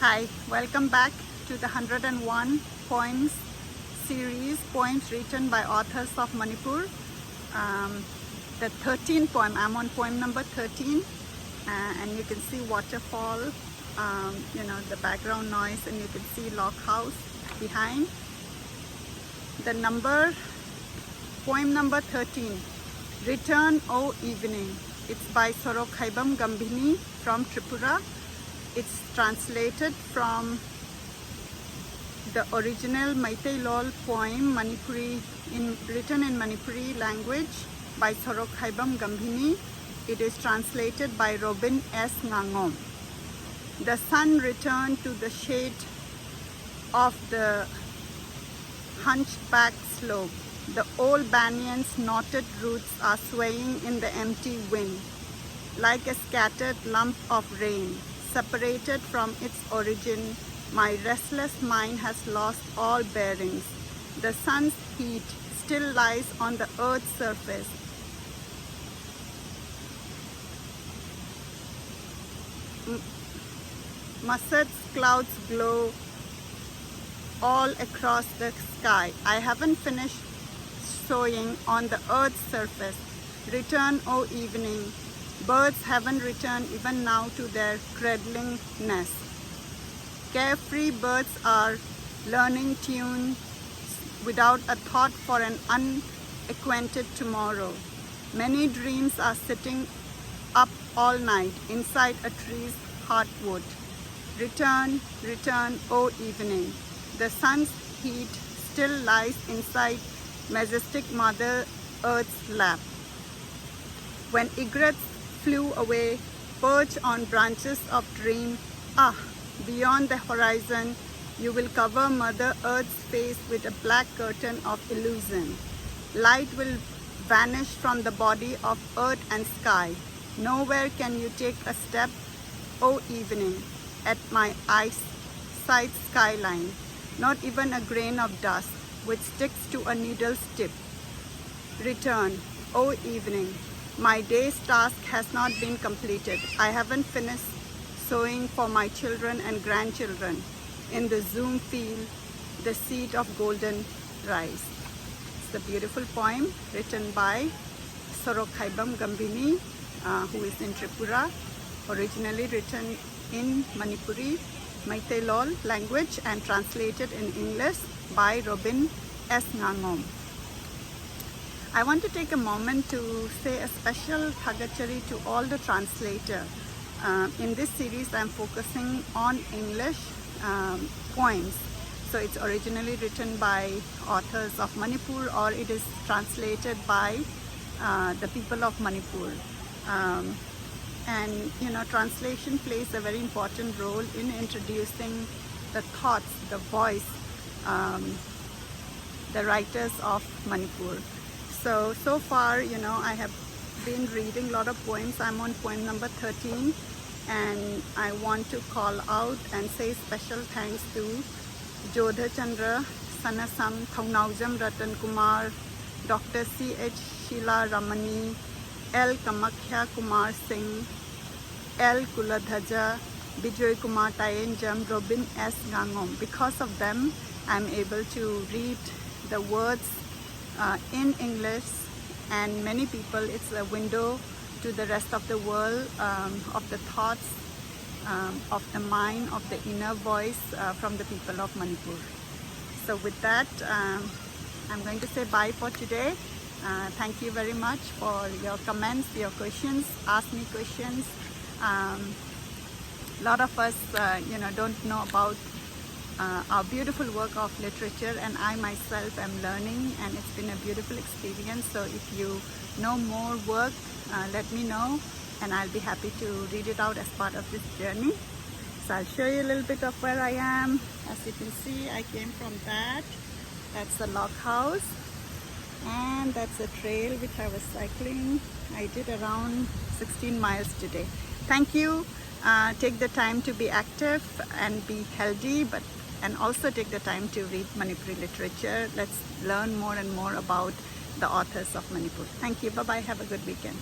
Hi, welcome back to the 101 poems series, poems written by authors of Manipur. The 13th poem, I'm on poem number 13, and you can see waterfall, the background noise, and you can see log house behind. The poem number 13, Return, O Evening. It's by Sorokkhaibam Gambhini from Tripura. It's translated from the original Meitei Lol poem, written in Manipuri language by Sorokkhaibam Gambhini. It is translated by Robin S. Ngangom. The sun returned to the shade of the hunchback slope. The old banyan's knotted roots are swaying in the empty wind, like a scattered lump of rain. Separated from its origin, my restless mind has lost all bearings. The sun's heat still lies on the earth's surface. Mussets clouds glow all across the sky. I haven't finished sowing on the earth's surface. Return, O evening. Birds haven't returned even now to their cradling nest. Carefree birds are learning tunes without a thought for an unacquainted tomorrow. Many dreams are sitting up all night inside a tree's heartwood. Return, return, O evening. The sun's heat still lies inside majestic Mother Earth's lap. When egrets flew away, perch on branches of dream. Beyond the horizon, you will cover Mother Earth's face with a black curtain of illusion. Light will vanish from the body of earth and sky. Nowhere can you take a step, O evening, at my eyesight skyline. Not even a grain of dust, which sticks to a needle's tip. Return, O evening. My day's task has not been completed. I haven't finished sowing for my children and grandchildren in the Zoom field, the seed of golden rice. It's a beautiful poem written by Sorokkhaibam Gambhini, who is in Tripura, originally written in Manipuri, Meitei Lol language, and translated in English by Robin S. Ngangom. I want to take a moment to say a special thagachari to all the translators. In this series, I'm focusing on English poems. So it's originally written by authors of Manipur, or it is translated by the people of Manipur. Translation plays a very important role in introducing the thoughts, the voice, the writers of Manipur. So far, I have been reading a lot of poems. I'm on poem number 13, and I want to call out and say special thanks to Jodha Chandra, Sanasam, Thongnaujam Ratan Kumar, Dr. C.H. Sheila Ramani, L. Kamakhya Kumar Singh, L. Kuladhaja, Bijoy Kumar Tayenjam, Robin S. Ngangom. Because of them, I'm able to read the words in English, and many people, it's a window to the rest of the world, of the thoughts, of the mind, of the inner voice from the people of Manipur. So with that, I'm going to say bye for today. Thank you very much for your comments, your questions. Ask me questions. A lot of us, don't know about our beautiful work of literature, and I myself am learning, and it's been a beautiful experience. So if you know more work, let me know, and I'll be happy to read it out as part of this journey. So I'll show you a little bit of where I am. As you can see, I came from that's the log house, and that's a trail which I was cycling. I did around 16 miles today. Thank you. Take the time to be active and be healthy, and also take the time to read Manipuri literature. Let's learn more and more about the authors of Manipur. Thank you. Bye-bye. Have a good weekend.